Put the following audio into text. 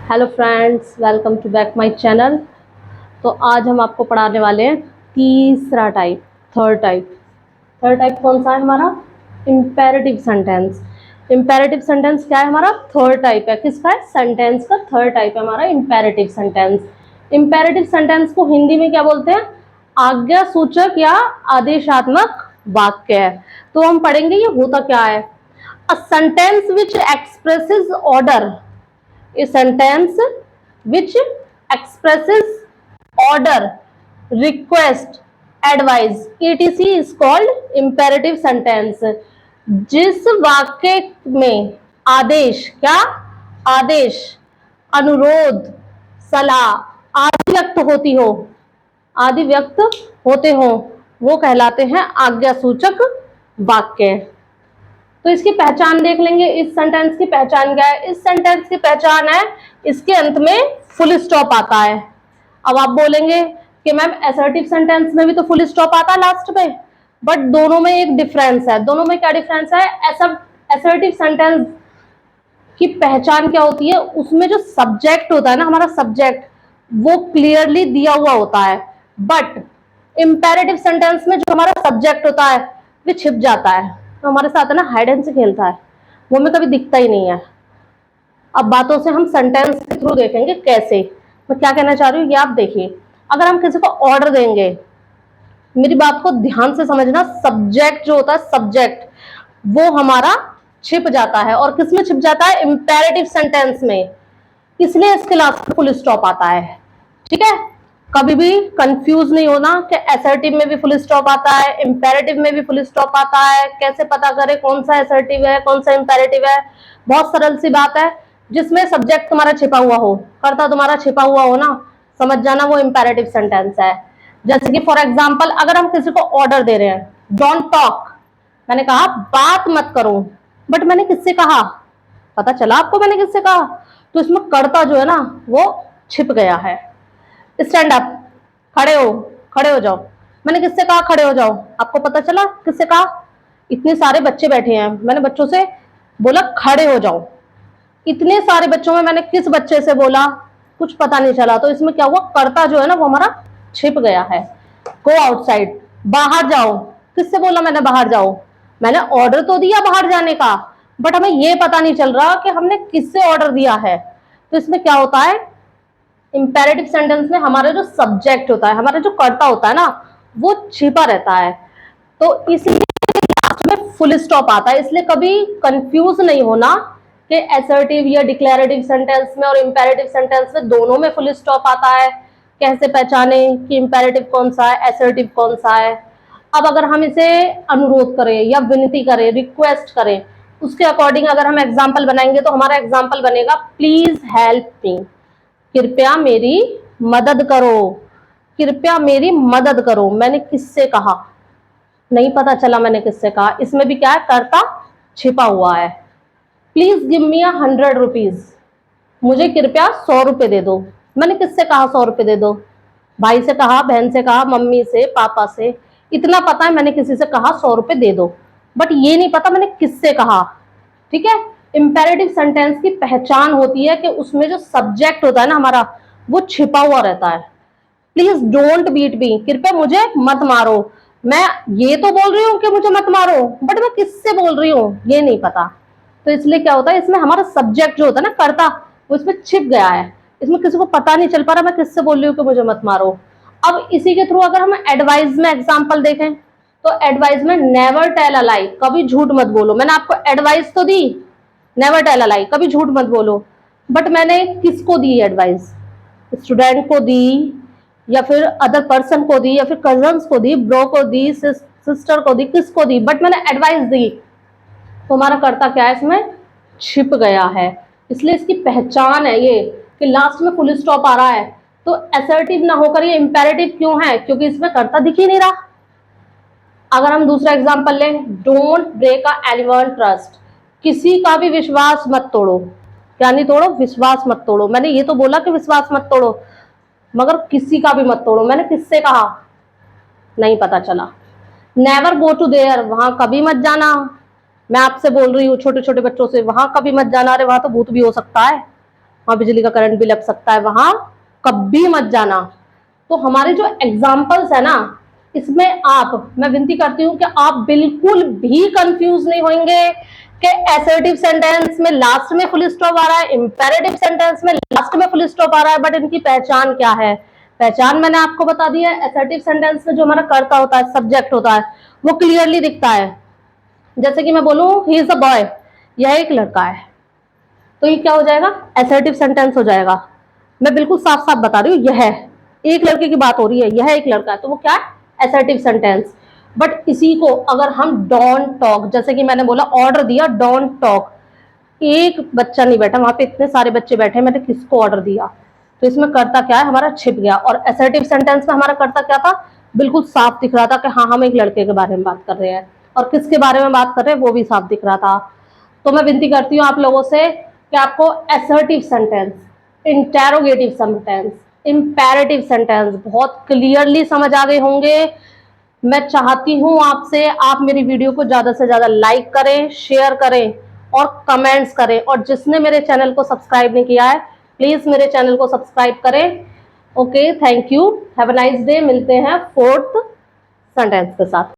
Hello friends, welcome to back my channel. तो आज हम आपको पढ़ाने वाले हैं तीसरा type, third type. Third type कौन सा है हमारा? Imperative sentence. इम्पेरेटिव सेंटेंस क्या है हमारा? थर्ड टाइप है। किसका है? सेंटेंस का थर्ड टाइप है हमारा इम्पेरेटिव सेंटेंस। इम्पेरेटिव सेंटेंस को हिंदी में क्या बोलते हैं? आज्ञा सूचक या आदेशात्मक वाक्य है। तो हम पढ़ेंगे ये होता क्या है। A sentence which expresses order, a sentence which expresses order, request, advice etc is called imperative sentence। जिस वाक्य में आदेश, क्या आदेश, अनुरोध, सलाह आदि व्यक्त होती हो, आदि व्यक्त होते हो, वो कहलाते हैं आज्ञा सूचक वाक्य। तो इसकी पहचान देख लेंगे। इस सेंटेंस की पहचान क्या है? इस सेंटेंस की पहचान है इसके अंत में फुल स्टॉप आता है। अब आप बोलेंगे कि मैम असर्टिव सेंटेंस में भी तो फुल स्टॉप आता है लास्ट में, बट दोनों में एक डिफरेंस है। दोनों में क्या डिफरेंस है? असर्टिव सेंटेंस की पहचान क्या होती है? उसमें जो सब्जेक्ट होता है ना, हमारा सब्जेक्ट, वो क्लियरली दिया हुआ होता है। बट इंपेरेटिव सेंटेंस में जो हमारा सब्जेक्ट होता है वो छिप जाता है। तो हमारे साथ है ना हाइड एंड सीक खेलता है, वो हमें कभी दिखता ही नहीं है। अब बातों से हम सेंटेंस के थ्रू देखेंगे कैसे। मैं क्या कहना चाह रही हूँ ये आप देखिए। अगर हम किसी को ऑर्डर देंगे, मेरी बात को ध्यान से समझना, सब्जेक्ट जो होता है, सब्जेक्ट वो हमारा छिप जाता है। और किस में छिप जाता है? इंपेरेटिव सेंटेंस में। इसलिए इसके लास्ट में फुल स्टॉप आता है। ठीक है, कभी भी कंफ्यूज नहीं होना कि असर्टिव में भी फुल स्टॉप आता है, इंपेरेटिव में भी फुल स्टॉप आता है। कैसे पता करें कौन सा असर्टिव है कौन सा इंपेरेटिव है? बहुत सरल सी बात है। जिसमें सब्जेक्ट तुम्हारा छिपा हुआ हो, कर्ता तुम्हारा छिपा हुआ हो ना, समझ जाना वो इंपेरेटिव सेंटेंस है। जैसे कि फॉर एग्जाम्पल, अगर हम किसी को ऑर्डर दे रहे हैं, डोंट टॉक, मैंने कहा बात मत करो, बट मैंने किससे कहा? पता चला आपको मैंने किससे कहा? तो इसमें कर्ता जो है ना वो छिप गया है। स्टैंड अप, खड़े हो, खड़े हो जाओ। मैंने किससे कहा खड़े हो जाओ? आपको पता चला किससे कहा? इतने सारे बच्चे बैठे हैं, मैंने बच्चों से बोला खड़े हो जाओ। इतने सारे बच्चों में मैंने किस बच्चे से बोला? कुछ पता नहीं चला। तो इसमें क्या हुआ? कर्ता जो है ना वो हमारा छिप गया है। गो आउटसाइड, बाहर जाओ। किससे बोला मैंने बाहर जाओ? मैंने ऑर्डर तो दिया बाहर जाने का, बट हमें ये पता नहीं चल रहा कि हमने किससे ऑर्डर दिया है। तो इसमें क्या होता है? इंपेरेटिव सेंटेंस में हमारा जो सब्जेक्ट होता है, हमारा जो कर्ता होता है ना, वो छिपा रहता है। तो इसलिए लास्ट में फुल स्टॉप आता है। इसलिए कभी कंफ्यूज नहीं होना कि असर्टिव या डिक्लेरेटिव सेंटेंस में और इंपेरेटिव सेंटेंस में दोनों में फुल स्टॉप आता है। कैसे पहचाने कि इंपेरेटिव कौन सा है, असर्टिव कौन सा है? अब अगर हम इसे अनुरोध करें या विनती करें, रिक्वेस्ट करें, उसके अकॉर्डिंग अगर हम एग्जाम्पल बनाएंगे तो हमारा एग्जाम्पल बनेगा प्लीज हेल्प मी, कृपया मेरी मदद करो। कृपया मेरी मदद करो, मैंने किससे कहा? नहीं पता चला मैंने किससे कहा। इसमें भी क्या है? कर्ता छिपा हुआ है। प्लीज गिव मी 100 रुपीज, मुझे कृपया 100 रुपए दे दो। मैंने किससे कहा 100 रुपए दे दो? भाई से कहा, बहन से कहा, मम्मी से, पापा से। इतना पता है मैंने किसी से कहा 100 रुपए दे दो, बट ये नहीं पता मैंने किससे कहा। ठीक है, इंपेरेटिव सेंटेंस की पहचान होती है कि उसमें जो सब्जेक्ट होता है ना हमारा, वो छिपा हुआ रहता है। प्लीज डोंट बीट मी, कृपया मुझे मत मारो। मैं ये तो बोल रही हूँ कि मुझे मत मारो, बट मैं किससे बोल रही हूँ ये नहीं पता। तो इसलिए क्या होता है, इसमें हमारा सब्जेक्ट जो होता है ना, कर्ता, वो इसमें छिप गया है। इसमें किसी को पता नहीं चल पा रहा मैं किससे बोल रही हूँ कि मुझे मत मारो। अब इसी के थ्रू अगर हम एडवाइस में एग्जाम्पल देखें, तो एडवाइस में नेवर टेल अ लाई, कभी झूठ मत बोलो। मैंने आपको एडवाइस तो दी, नेवर टेल अ लाई, कभी झूठ मत बोलो, बट मैंने किसको दी एडवाइस? स्टूडेंट को दी, या फिर अदर पर्सन को दी, या फिर कजन्स को दी, ब्रो को दी, सिस्टर को दी, किसको दी? बट मैंने एडवाइस दी। तो हमारा कर्ता क्या है? इसमें छिप गया है। इसलिए इसकी पहचान है ये कि लास्ट में फुल स्टॉप आ रहा है। तो असर्टिव ना होकर ये इंपेरेटिव क्यों है? क्योंकि इसमें कर्ता दिख ही नहीं रहा। अगर हम दूसरा एग्जांपल लें, डोंट ब्रेक एनीवन ट्रस्ट, किसी का भी विश्वास मत तोड़ो। क्या नहीं तोड़ो? विश्वास मत तोड़ो। मैंने ये तो बोला कि विश्वास मत तोड़ो, मगर किसी का भी मत तोड़ो। मैंने किससे कहा? नहीं पता चला। नेवर गो टू देयर, वहां कभी मत जाना। मैं आपसे बोल रही हूँ छोटे छोटे बच्चों से, वहां कभी मत जाना। अरे वहां तो भूत भी हो सकता है, वहां बिजली का करंट भी लग सकता है, वहां कभी मत जाना। तो हमारे जो एग्जाम्पल्स है ना, इसमें मैं विनती करती हूँ कि आप बिल्कुल भी कंफ्यूज नहीं होंगे कि असर्टिव सेंटेंस में लास्ट में फुल स्टॉप आ रहा है, इंपेरेटिव सेंटेंस में लास्ट में फुल स्टॉप आ रहा है, बट इनकी पहचान क्या है। पहचान मैंने आपको बता दी है। असर्टिव सेंटेंस में जो हमारा कर्ता होता है, सब्जेक्ट होता है, वो क्लियरली दिखता है। जैसे कि मैं बोलूं ही इज अ बॉय, यह एक लड़का है, तो ये क्या हो जाएगा, असर्टिव सेंटेंस हो जाएगा। मैं बिल्कुल साफ साफ बता रही हूँ, यह एक लड़के की बात हो रही है, यह एक लड़का है, तो वो क्या है, असर्टिव सेंटेंस। बट इसी को अगर हम डोंट टॉक, जैसे कि मैंने बोला ऑर्डर दिया डोंट टॉक, एक बच्चा नहीं बैठा वहां पे, इतने सारे बच्चे बैठे, मैंने किसको ऑर्डर दिया, तो इसमें कर्ता क्या है हमारा, छिप गया। और असर्टिव सेंटेंस में हमारा कर्ता क्या था, बिल्कुल साफ दिख रहा था कि हाँ हम एक लड़के के बारे में बात कर रहे हैं, और किसके बारे में बात कर रहे हैं वो भी साफ दिख रहा था। तो मैं विनती करती हूँ आप लोगों से कि आपको assertive sentence, interrogative sentence, imperative sentence बहुत क्लियरली समझ आ गए होंगे। मैं चाहती हूं आपसे, आप मेरी वीडियो को ज्यादा से ज्यादा लाइक करें, शेयर करें और कमेंट्स करें, और जिसने मेरे चैनल को सब्सक्राइब नहीं किया है प्लीज मेरे चैनल को सब्सक्राइब करें। Okay, thank you, have a nice day. मिलते हैं फोर्थ सेंटेंस के साथ।